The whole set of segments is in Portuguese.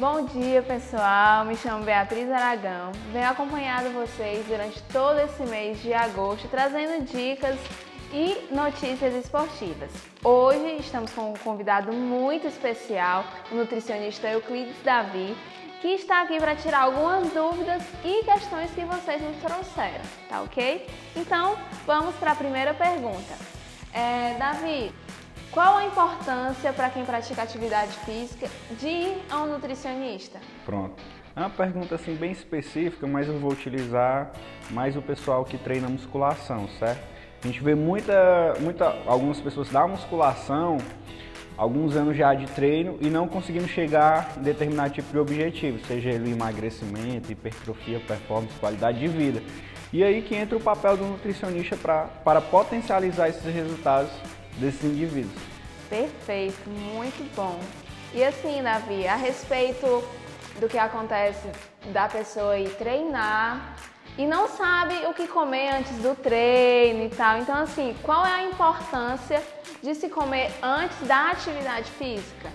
Bom dia, pessoal. Me chamo Beatriz Aragão. Venho acompanhando vocês durante todo esse mês de agosto, trazendo dicas e notícias esportivas. Hoje estamos com um convidado muito especial, o nutricionista Euclides Davi, que está aqui para tirar algumas dúvidas e questões que vocês nos trouxeram, tá ok? Então, vamos para a primeira pergunta. Davi, qual a importância para quem pratica atividade física de ir a um nutricionista? Pronto. É uma pergunta assim bem específica, mas eu vou utilizar mais o pessoal que treina musculação, certo? A gente vê algumas pessoas da musculação, alguns anos já de treino e não conseguindo chegar em determinado tipo de objetivo, seja ele emagrecimento, hipertrofia, performance, qualidade de vida. E aí que entra o papel do nutricionista para potencializar esses resultados desses indivíduos. Perfeito, muito bom. E assim, Davi, a respeito do que acontece da pessoa ir treinar e não sabe o que comer antes do treino e tal. Então, assim, qual é a importância de se comer antes da atividade física?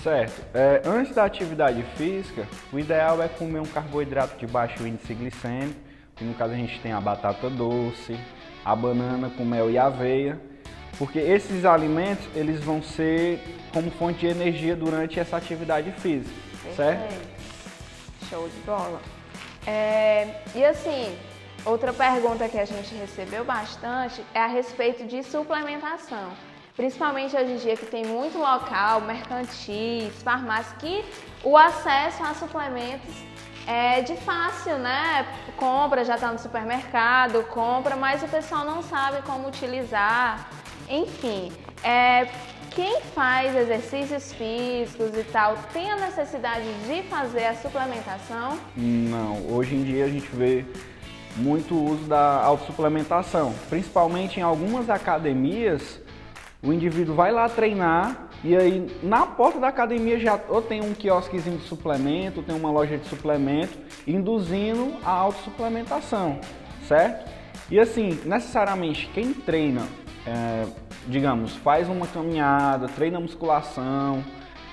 Certo. Antes da atividade física, o ideal é comer um carboidrato de baixo índice glicêmico, que no caso a gente tem a batata doce, a banana com mel e aveia, porque esses alimentos eles vão ser como fonte de energia durante essa atividade física, certo? Show de bola. E assim, outra pergunta que a gente recebeu bastante é a respeito de suplementação. Principalmente hoje em dia que tem muito local, mercantis, farmácias, que o acesso a suplementos é de fácil, né? Compra, já está no supermercado, compra, mas o pessoal não sabe como utilizar. Enfim, quem faz exercícios físicos e tal, tem a necessidade de fazer a suplementação? Não, hoje em dia a gente vê muito uso da autossuplementação, principalmente em algumas academias. O indivíduo vai lá treinar e aí na porta da academia já ou tem um quiosquezinho de suplemento, ou tem uma loja de suplemento, induzindo a autossuplementação, certo? E assim, necessariamente quem treina, digamos, faz uma caminhada, treina musculação,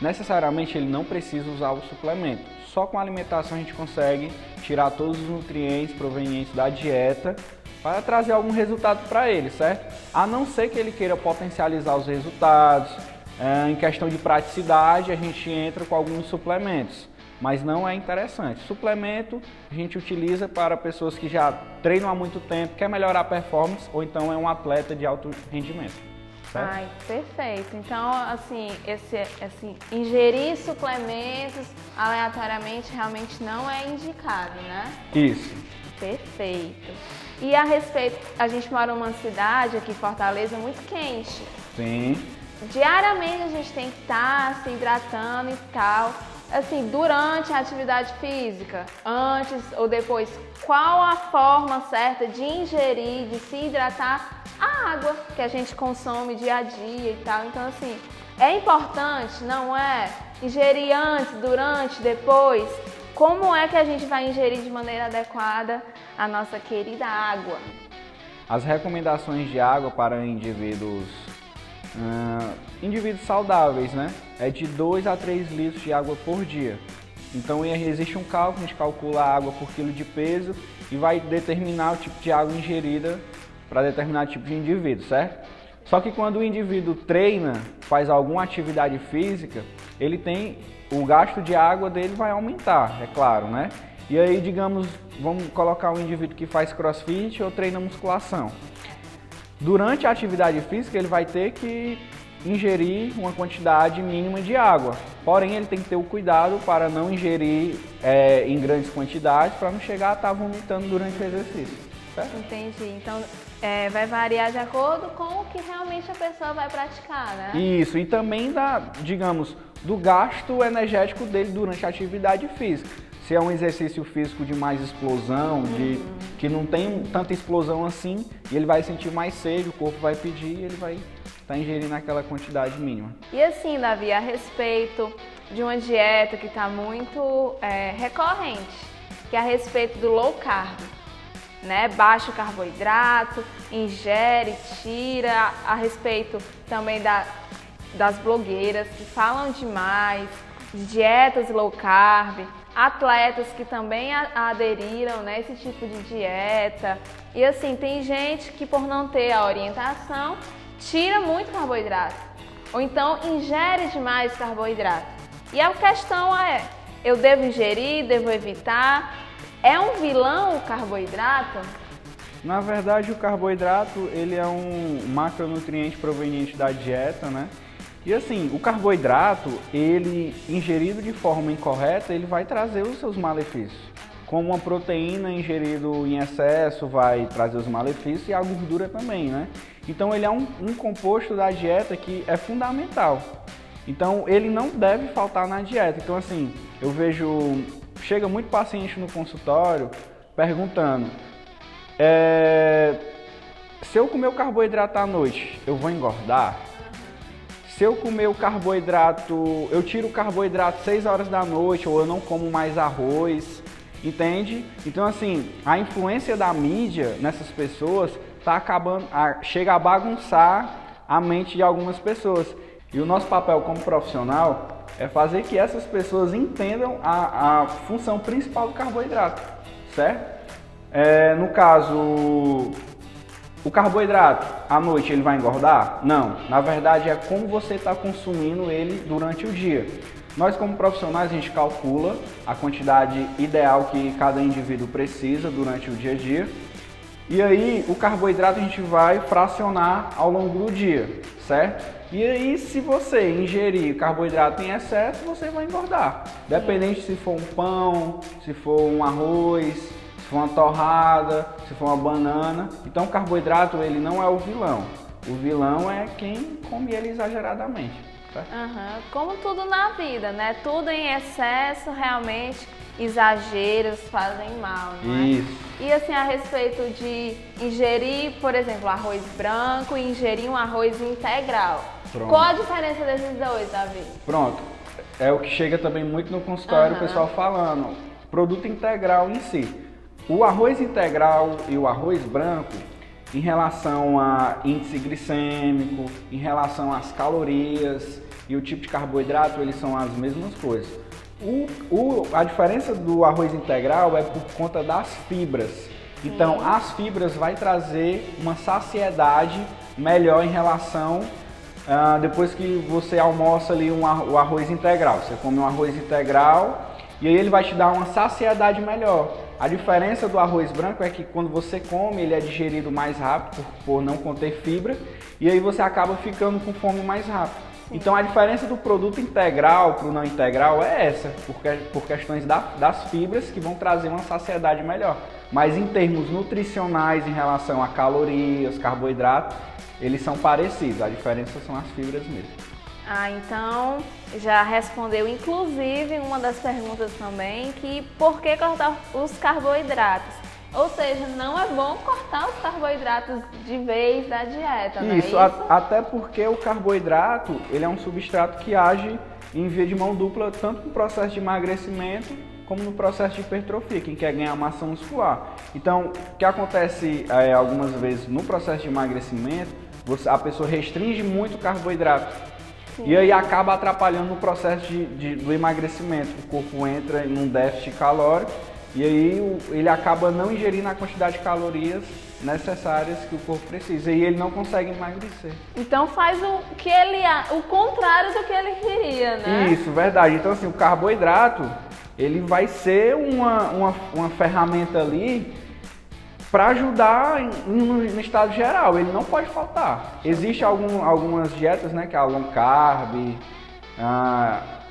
necessariamente ele não precisa usar o suplemento. Só com a alimentação a gente consegue tirar todos os nutrientes provenientes da dieta para trazer algum resultado para ele, certo? A não ser que ele queira potencializar os resultados. Em questão de praticidade, a gente entra com alguns suplementos, mas não é interessante. Suplemento a gente utiliza para pessoas que já treinam há muito tempo, quer melhorar a performance ou então é um atleta de alto rendimento. Certo? Ai, perfeito. Então, assim, ingerir suplementos aleatoriamente realmente não é indicado, né? Isso. Perfeito. E a respeito, a gente mora numa cidade aqui em Fortaleza muito quente. Sim. Diariamente a gente tem que estar se hidratando e tal. Assim, durante a atividade física, antes ou depois, qual a forma certa de ingerir, de se hidratar a água que a gente consome dia a dia e tal. Então, assim, é importante, não é? Ingerir antes, durante, depois. Como é que a gente vai ingerir de maneira adequada a nossa querida água? As recomendações de água para indivíduos saudáveis, né? É de 2 a 3 litros de água por dia. Então existe um cálculo, a gente calcula a água por quilo de peso e vai determinar o tipo de água ingerida para determinado tipo de indivíduo, certo? Só que quando o indivíduo treina, faz alguma atividade física, o gasto de água dele vai aumentar, é claro, né? E aí, digamos, vamos colocar um indivíduo que faz crossfit ou treina musculação. Durante a atividade física, ele vai ter que ingerir uma quantidade mínima de água. Porém, ele tem que ter o cuidado para não ingerir em grandes quantidades, para não chegar a estar vomitando durante o exercício. Certo? Entendi. Então, vai variar de acordo com o que realmente a pessoa vai praticar, né? Isso, e também do gasto energético dele durante a atividade física. Se é um exercício físico de mais explosão, que não tem tanta explosão assim, e ele vai sentir mais sede, o corpo vai pedir e ele vai estar ingerindo aquela quantidade mínima. E assim, Davi, a respeito de uma dieta que está muito recorrente, que é a respeito do low carb, né? Baixo carboidrato, ingere, tira, a respeito também das blogueiras que falam demais, de dietas low carb, atletas que também aderiram, né, esse tipo de dieta. E assim, tem gente que por não ter a orientação, tira muito carboidrato. Ou então ingere demais carboidrato. E a questão é, eu devo ingerir, devo evitar? É um vilão o carboidrato? Na verdade, o carboidrato ele é um macronutriente proveniente da dieta, né? E assim, o carboidrato, ele ingerido de forma incorreta, ele vai trazer os seus malefícios. Como uma proteína ingerida em excesso vai trazer os malefícios e a gordura também, né? Então ele é um composto da dieta que é fundamental. Então ele não deve faltar na dieta. Então assim, eu vejo, chega muito paciente no consultório perguntando, se eu comer o carboidrato à noite, eu vou engordar? Se eu comer o carboidrato, eu tiro o carboidrato 6 horas da noite ou eu não como mais arroz, entende? Então assim, a influência da mídia nessas pessoas tá acabando, chega a bagunçar a mente de algumas pessoas. E o nosso papel como profissional é fazer que essas pessoas entendam a função principal do carboidrato, certo? No caso, o carboidrato, à noite, ele vai engordar? Não. Na verdade, é como você está consumindo ele durante o dia. Nós, como profissionais, a gente calcula a quantidade ideal que cada indivíduo precisa durante o dia a dia. E aí, o carboidrato a gente vai fracionar ao longo do dia, certo? E aí, se você ingerir carboidrato em excesso, você vai engordar. Dependente se for um pão, se for um arroz, se for uma torrada, se for uma banana. Então o carboidrato ele não é o vilão. O vilão é quem come ele exageradamente. Certo? Como tudo na vida, né? Tudo em excesso, realmente, exageros fazem mal, não é? Isso. E assim, a respeito de ingerir, por exemplo, arroz branco e ingerir um arroz integral. Pronto. Qual a diferença desses dois, Davi? Pronto. É o que chega também muito no consultório, o pessoal falando. Produto integral em si. O arroz integral e o arroz branco, em relação a índice glicêmico, em relação às calorias e o tipo de carboidrato, eles são as mesmas coisas. A diferença do arroz integral é por conta das fibras. Então, as fibras vai trazer uma saciedade melhor em relação depois que você almoça ali o arroz integral. Você come um arroz integral e aí ele vai te dar uma saciedade melhor. A diferença do arroz branco é que quando você come, ele é digerido mais rápido por não conter fibra e aí você acaba ficando com fome mais rápido. Sim. Então a diferença do produto integral para o não integral é essa, por questões das fibras que vão trazer uma saciedade melhor. Mas em termos nutricionais, em relação a calorias, carboidratos, eles são parecidos, a diferença são as fibras mesmo. Então já respondeu inclusive uma das perguntas também, que por que cortar os carboidratos? Ou seja, não é bom cortar os carboidratos de vez da dieta, né? Isso, até porque o carboidrato ele é um substrato que age em via de mão dupla, tanto no processo de emagrecimento como no processo de hipertrofia, quem quer ganhar massa muscular. Então, o que acontece algumas vezes no processo de emagrecimento, a pessoa restringe muito o carboidrato. Sim. E aí acaba atrapalhando no processo do emagrecimento. O corpo entra em um déficit calórico e aí ele acaba não ingerindo a quantidade de calorias necessárias que o corpo precisa e ele não consegue emagrecer. Então faz o contrário do que ele queria, né? Isso, verdade. Então assim, o carboidrato ele vai ser uma ferramenta ali para ajudar no estado geral, ele não pode faltar. Existem algumas dietas, né, que é a low carb,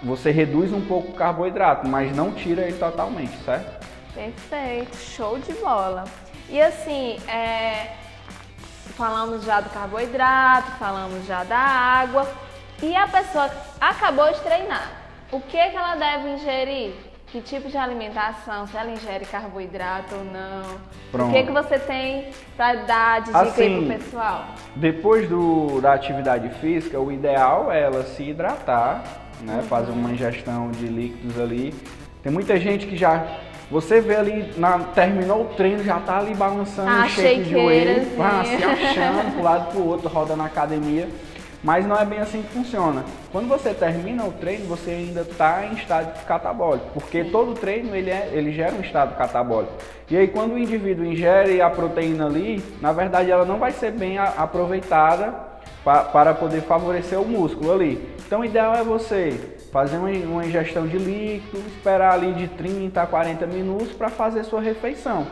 você reduz um pouco o carboidrato, mas não tira ele totalmente, certo? Perfeito, show de bola. E assim, falamos já do carboidrato, falamos já da água, e a pessoa acabou de treinar. O que ela deve ingerir? Que tipo de alimentação? Se ela ingere carboidrato ou não? Pronto. O que você tem para dar de dica aí pro pessoal? Depois da atividade física, o ideal é ela se hidratar, né? Fazer uma ingestão de líquidos ali. Tem muita gente que você vê ali, terminou o treino, já tá ali balançando o shake de joelho, se achando pro lado e pro outro, roda na academia. Mas não é bem assim que funciona. Quando você termina o treino, você ainda está em estado catabólico, porque todo treino ele gera um estado catabólico. E aí quando o indivíduo ingere a proteína ali, na verdade ela não vai ser bem aproveitada para poder favorecer o músculo ali. Então o ideal é você fazer uma ingestão de líquido, esperar ali de 30 a 40 minutos para fazer sua refeição.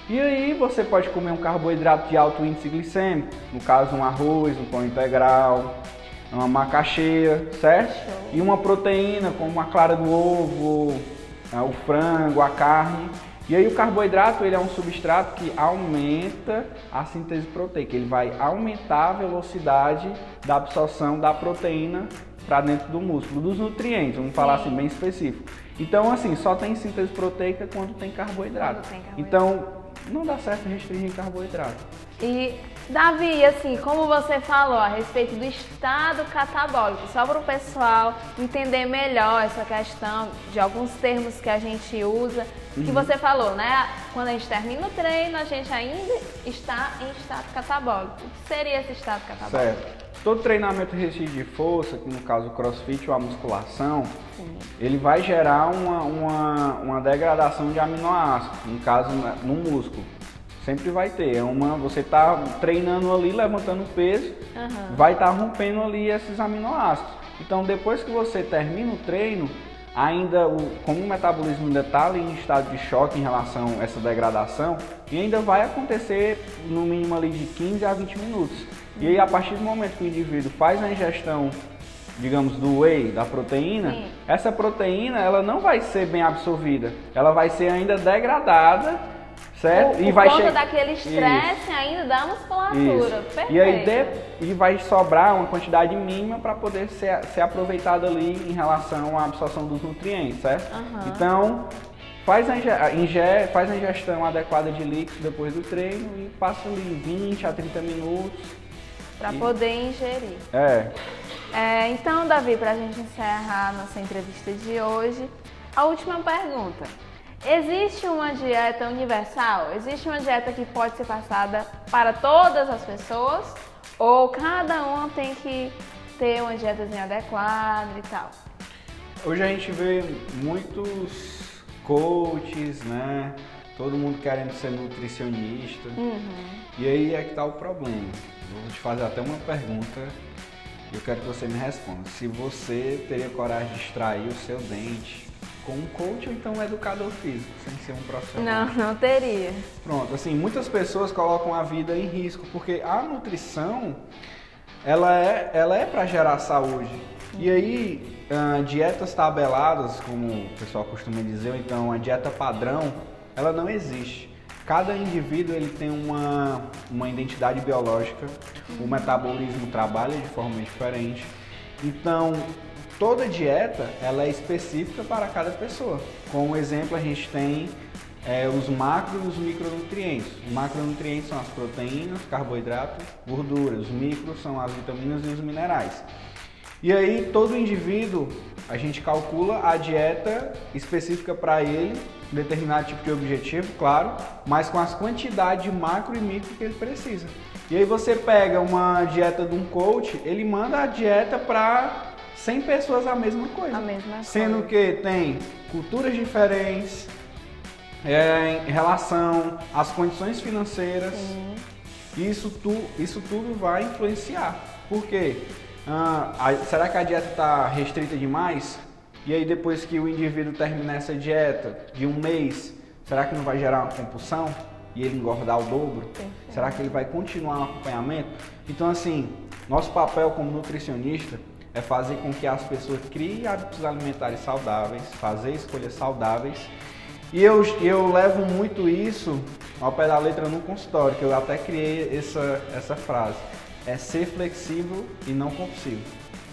E aí você pode comer um carboidrato de alto índice glicêmico, no caso um arroz, um pão integral, uma macaxeira, certo? E uma proteína como a clara do ovo, o frango, a carne. E aí o carboidrato ele é um substrato que aumenta a síntese proteica, ele vai aumentar a velocidade da absorção da proteína para dentro do músculo, dos nutrientes, vamos falar assim bem específico. Então assim, só tem síntese proteica quando tem carboidrato. Então não dá certo restringir carboidrato. E Davi, assim, como você falou a respeito do estado catabólico, só para o pessoal entender melhor essa questão de alguns termos que a gente usa, que você falou, né? Quando a gente termina o treino, a gente ainda está em estado catabólico. O que seria esse estado catabólico? Certo. Todo treinamento restrito de força, que no caso o crossfit ou a musculação, ele vai gerar uma degradação de aminoácidos, no caso no músculo. Sempre vai ter. Você está treinando ali, levantando peso, vai estar rompendo ali esses aminoácidos. Então depois que você termina o treino, como o metabolismo ainda está ali em estado de choque em relação a essa degradação, e ainda vai acontecer no mínimo ali de 15 a 20 minutos. E aí a partir do momento que o indivíduo faz a ingestão, digamos, do whey, da proteína, essa proteína ela não vai ser bem absorvida, ela vai ser ainda degradada, certo? Por conta daquele estresse ainda da musculatura. Perfeito. E aí vai sobrar uma quantidade mínima para poder ser aproveitada ali em relação à absorção dos nutrientes, certo? Então, faz a ingestão adequada de líquidos depois do treino e passa ali 20 a 30 minutos. Para poder ingerir. Então, Davi, para a gente encerrar a nossa entrevista de hoje, a última pergunta. Existe uma dieta universal? Existe uma dieta que pode ser passada para todas as pessoas? Ou cada uma tem que ter uma dietazinha adequada e tal? Hoje a gente vê muitos coaches, né? Todo mundo querendo ser nutricionista. E aí é que está o problema. Vou te fazer até uma pergunta e eu quero que você me responda. Se você teria coragem de extrair o seu dente com um coach ou então um educador físico, sem ser um profissional? Não teria. Pronto, assim, muitas pessoas colocam a vida em risco, porque a nutrição, ela é para gerar saúde. E aí, dietas tabeladas, como o pessoal costuma dizer, ou então a dieta padrão, ela não existe. Cada indivíduo ele tem uma identidade biológica, o metabolismo trabalha de forma diferente. Então, toda dieta ela é específica para cada pessoa. Como exemplo, a gente tem os macro e os micronutrientes. Os macronutrientes são as proteínas, carboidratos, gorduras. Os micros são as vitaminas e os minerais. E aí, todo indivíduo, a gente calcula a dieta específica para ele, um determinado tipo de objetivo, claro, mas com as quantidades de macro e micro que ele precisa. E aí você pega uma dieta de um coach, ele manda a dieta para 100 pessoas a mesma coisa. Sendo que tem culturas diferentes, em relação às condições financeiras, isso tudo vai influenciar. Por quê? Será que a dieta está restrita demais? E aí depois que o indivíduo terminar essa dieta de um mês, será que não vai gerar uma compulsão e ele engordar o dobro? Perfeito. Será que ele vai continuar no acompanhamento? Então assim, nosso papel como nutricionista é fazer com que as pessoas criem hábitos alimentares saudáveis, fazer escolhas saudáveis. E eu levo muito isso ao pé da letra no consultório, que eu até criei essa frase. É ser flexível e não compulsivo.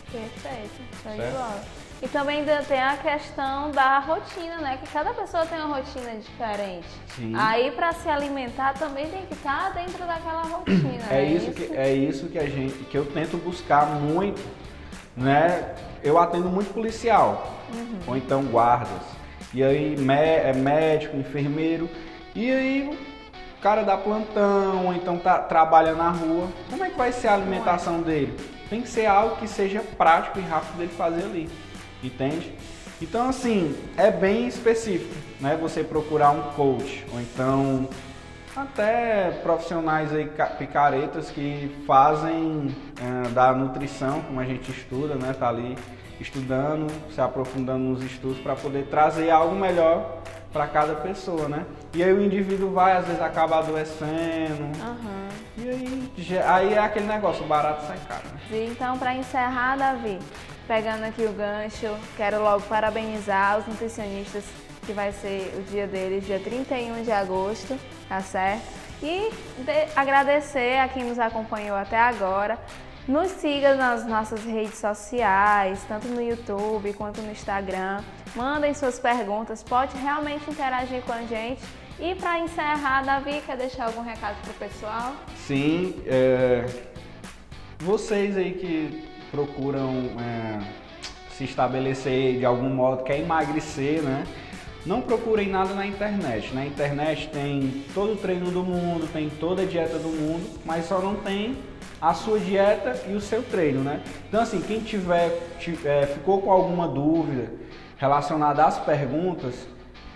Perfeito, show de bola. E também ainda tem a questão da rotina, né? Que cada pessoa tem uma rotina diferente. Sim. Aí para se alimentar também tem que estar dentro daquela rotina. É isso que eu tento buscar muito, né? Eu atendo muito policial, ou então guardas. E aí médico, enfermeiro. E aí o cara dá plantão, ou então trabalha na rua. Como é que vai ser a alimentação dele? tem que ser algo que seja prático e rápido dele fazer ali, entende? Então, assim, é bem específico, né? Você procurar um coach, ou então até profissionais aí, picaretas que fazem da nutrição, como a gente estuda, né? Tá ali estudando, se aprofundando nos estudos para poder trazer algo melhor para cada pessoa, né? E aí o indivíduo vai, às vezes acaba adoecendo, e aí é aquele negócio, o barato sai caro, né? Então, para encerrar, Davi, pegando aqui o gancho, quero logo parabenizar os nutricionistas, que vai ser o dia deles, dia 31 de agosto, tá certo? E agradecer a quem nos acompanhou até agora. Nos siga nas nossas redes sociais, tanto no YouTube quanto no Instagram. Mandem suas perguntas, pode realmente interagir com a gente. E para encerrar, Davi, quer deixar algum recado pro pessoal? Sim, vocês aí que procuram se estabelecer de algum modo, quer emagrecer, né? Não procurem nada na internet. Na internet tem todo o treino do mundo, tem toda a dieta do mundo, mas só não tem a sua dieta e o seu treino, né? Então, assim, quem ficou com alguma dúvida relacionada às perguntas,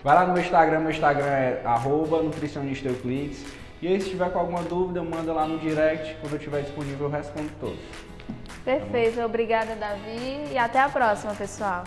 vai lá no meu Instagram é @nutricionista_euclides. E aí, se tiver com alguma dúvida, manda lá no direct, quando eu estiver disponível eu respondo todos. Perfeito, obrigada, Davi, e até a próxima, pessoal.